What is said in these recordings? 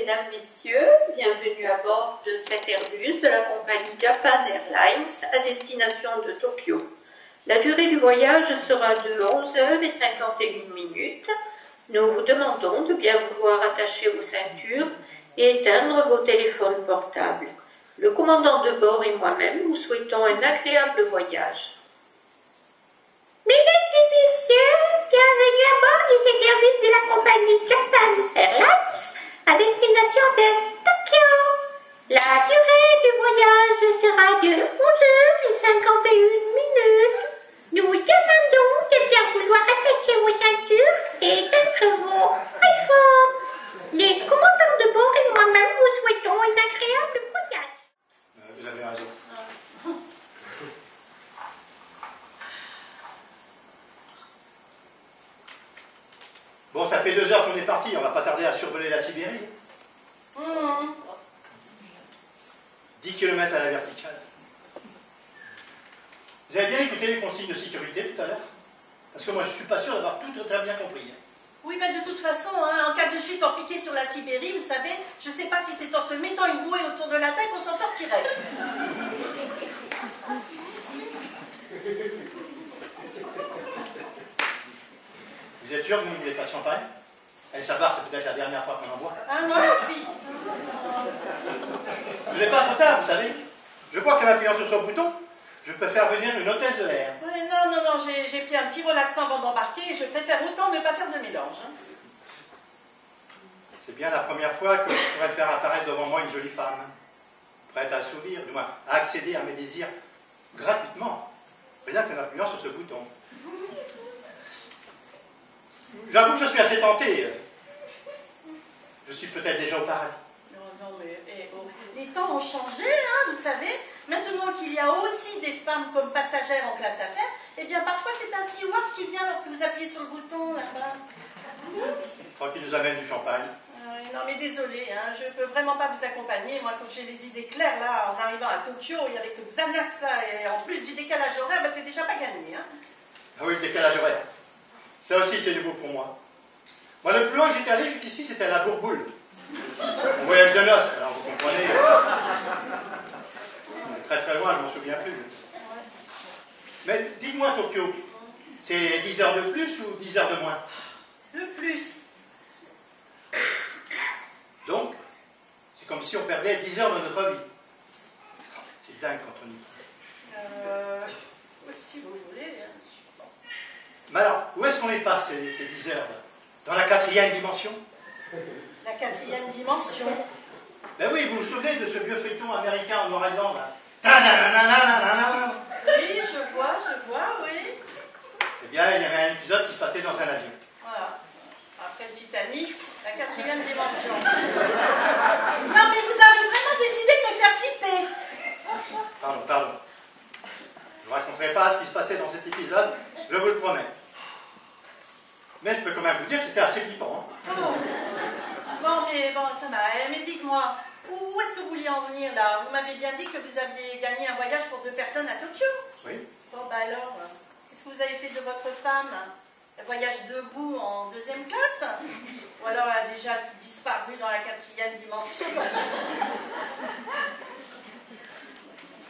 mesdames, messieurs, bienvenue à bord de cet Airbus de la compagnie Japan Airlines à destination de Tokyo. La durée du voyage sera de 11h51. Nous vous demandons de bien vouloir attacher vos ceintures et éteindre vos téléphones portables. Le commandant de bord et moi-même vous souhaitons un agréable voyage. Mesdames et messieurs, bienvenue à bord de cet Airbus de la compagnie Japan Airlines à destination de Tokyo. La durée du voyage sera de 11h51. Nous vous demandons de bien vouloir attacher vos ceintures et éteindre vos iPhones. Les commandants de bord et moi-même vous souhaitons un agréable voyage. Vous avez raison. Bon, ça fait 2 heures qu'on est parti, on va pas tarder à survoler la Sibérie. 10 km à la verticale. Vous avez bien écouté les consignes de sécurité tout à l'heure? Parce que moi je suis pas sûr d'avoir tout très bien compris. Oui, mais de toute façon, hein, en cas de chute en piqué sur la Sibérie, vous savez, je sais pas si c'est en se mettant une bouée autour de la tête qu'on s'en sortirait. Vous êtes sûr que vous ne voulez pas de champagne? Allez savoir, c'est peut-être la dernière fois qu'on en boit. Ah non, merci. Vous n'êtes pas trop tard, vous savez. Je crois qu'en appuyant sur ce bouton, je peux faire venir une hôtesse de l'air. Oui, non, j'ai pris un petit relaxant avant d'embarquer et je préfère autant ne pas faire de mélange. Hein. C'est bien la première fois que je pourrais faire apparaître devant moi une jolie femme, prête à s'ouvrir, du moins à accéder à mes désirs gratuitement, rien qu'en appuyant sur ce bouton. J'avoue que je suis assez tenté. Je suis peut-être déjà au paradis. Non, mais les temps ont changé, hein, vous savez. Maintenant qu'il y a aussi des femmes comme passagères en classe affaires, eh bien parfois c'est un steward qui vient lorsque vous appuyez sur le bouton là-bas. Je crois qu'il nous amène du champagne. Non mais désolé, hein, je peux vraiment pas vous accompagner. Moi il faut que j'ai les idées claires là en arrivant à Tokyo et avec le Xanax là, et en plus du décalage horaire, ben, c'est déjà pas gagné. Hein. Ah oui, le décalage horaire. Ça aussi c'est nouveau pour moi. Moi le plus loin que j'étais allé jusqu'ici c'était à la Bourboule. Mon voyage de noces, alors vous comprenez. Très très loin, je m'en souviens plus. Mais dites-moi Tokyo, c'est 10 heures de plus ou 10 heures de moins? De plus. Donc, c'est comme si on perdait 10 heures de notre vie. C'est dingue quand on y pense. Si vous voulez. Hein. Mais alors, où est-ce qu'on est passé ces 10 heures là? Dans la 4e dimension? La 4e dimension. Ben oui, vous vous souvenez de ce vieux feuilleton américain en noir et blanc là? Oui, je vois, oui. Eh bien, il y avait un épisode qui se passait dans un avion. Voilà. Après le Titanic, la 4e dimension. Non, mais vous avez vraiment décidé de me faire flipper. Pardon. Je ne vous raconterai pas ce qui se passait dans cet épisode, je vous le promets. Mais je peux quand même vous dire que c'était assez flippant. Hein. Bon, ça va. Mais dites-moi, où est-ce que vous vouliez en venir là? Vous m'avez bien dit que vous aviez gagné un voyage pour 2 personnes à Tokyo. Oui. Bon, bah alors, qu'est-ce que vous avez fait de votre femme? Un voyage debout en 2e classe? Ou alors elle a déjà disparu dans la 4e dimension?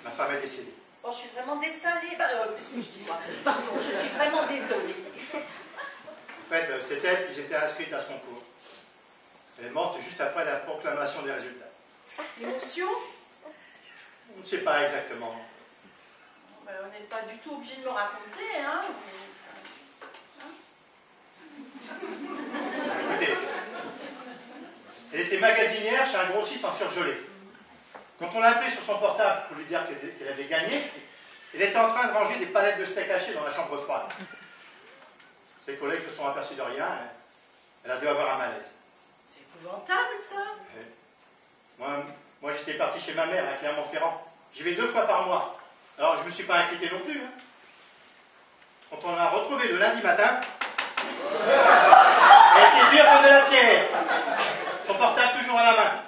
Ma femme est décédée. Oh, je suis vraiment désolée. Qu'est-ce que je dis moi? Pardon, je suis vraiment désolée. En fait, c'est elle qui s'était inscrite à ce concours. Elle est morte juste après la proclamation des résultats. Émotion? On ne sait pas exactement. Ben, on n'est pas du tout obligé de me raconter, hein. Écoutez, elle était magasinière chez un grossiste en surgelé. Quand on l'a appelée sur son portable pour lui dire qu'elle avait gagné, elle était en train de ranger des palettes de steak haché dans la chambre froide. Ses collègues se sont aperçus de rien. Elle a dû avoir un malaise. C'est épouvantable, ça. Oui. Moi j'étais parti chez ma mère à Clermont-Ferrand. J'y vais 2 fois par mois. Alors je ne me suis pas inquiété non plus. Hein. Quand on l'a retrouvée le lundi matin, elle était dure comme de la pierre. Son portable toujours à la main.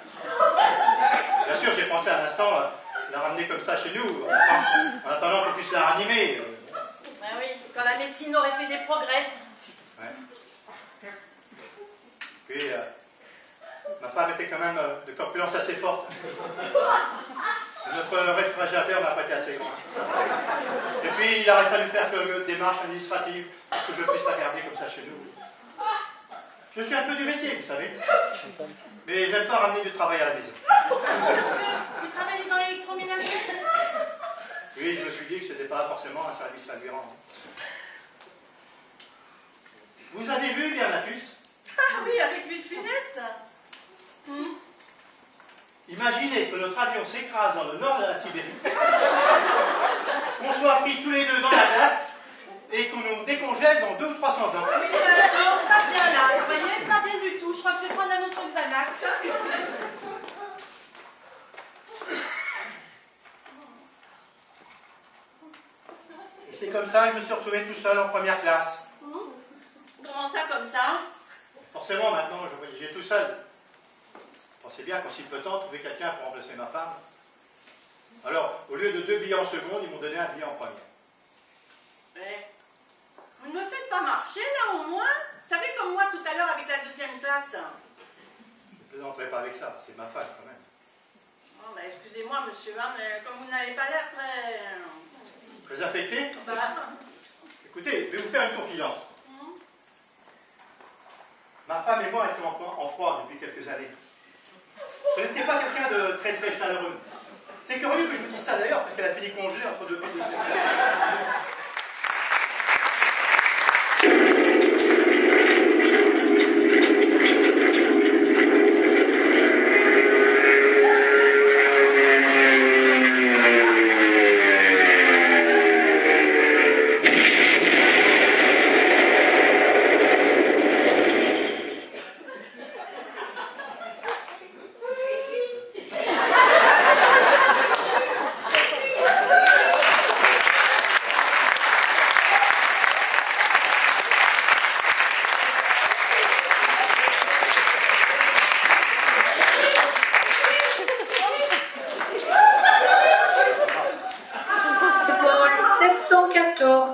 Bien sûr, j'ai pensé à l'instant la ramener comme ça chez nous, en attendant qu'on puisse la ranimer. Ah oui, quand la médecine aurait fait des progrès. Ouais. Puis, Ma femme était quand même de corpulence assez forte. Notre réfrigérateur n'a pas été assez grand. Et puis, il aurait fallu faire quelques démarches administratives pour que je puisse la garder comme ça chez nous. Je suis un peu du métier, vous savez. Mais j'aime pas ramener du travail à la maison. Est-ce que vous travaillez dans l'électroménager? Oui, je me suis dit que ce n'était pas forcément un service à lui rendre. Vous avez vu Bernatus? Ah oui, avec l'huile funeste. Imaginez que notre avion s'écrase dans le nord de la Sibérie, qu'on soit pris tous les deux dans la glace et qu'on nous décongèle dans 200 ou 300 ans. Oui, non, pas bien là, vous voyez, pas bien du tout. Je crois que je vais prendre un autre Xanax. Et c'est comme ça que je me suis retrouvé tout seul en première classe. Comment ça, comme ça? Forcément, maintenant, je voyageais tout seul. Je pensais bien qu'en si peu de temps, trouver quelqu'un pour remplacer ma femme. Alors, au lieu de 2 billets en seconde, ils m'ont donné un billet en première. Ouais. Vous ne me faites pas marcher, là, au moins? Vous savez, comme moi, tout à l'heure, avec la 2e classe. Je ne plaisanterai pas avec ça, c'est ma femme, quand même. Oh, bah, excusez-moi, monsieur, hein, mais comme vous n'avez pas l'air très... Très affecté? Bah... Écoutez, je vais vous faire une confidence. Ma femme et moi étions en froid depuis quelques années. Ce n'était pas quelqu'un de très très chaleureux. C'est curieux que je vous dise ça d'ailleurs, parce qu'elle a fini congelée entre 2 pieds de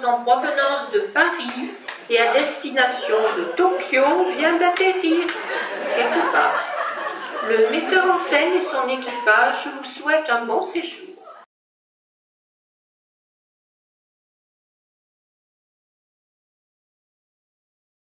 en provenance de Paris et à destination de Tokyo vient d'atterrir quelque part. Le metteur en scène et son équipage vous souhaitent un bon séjour.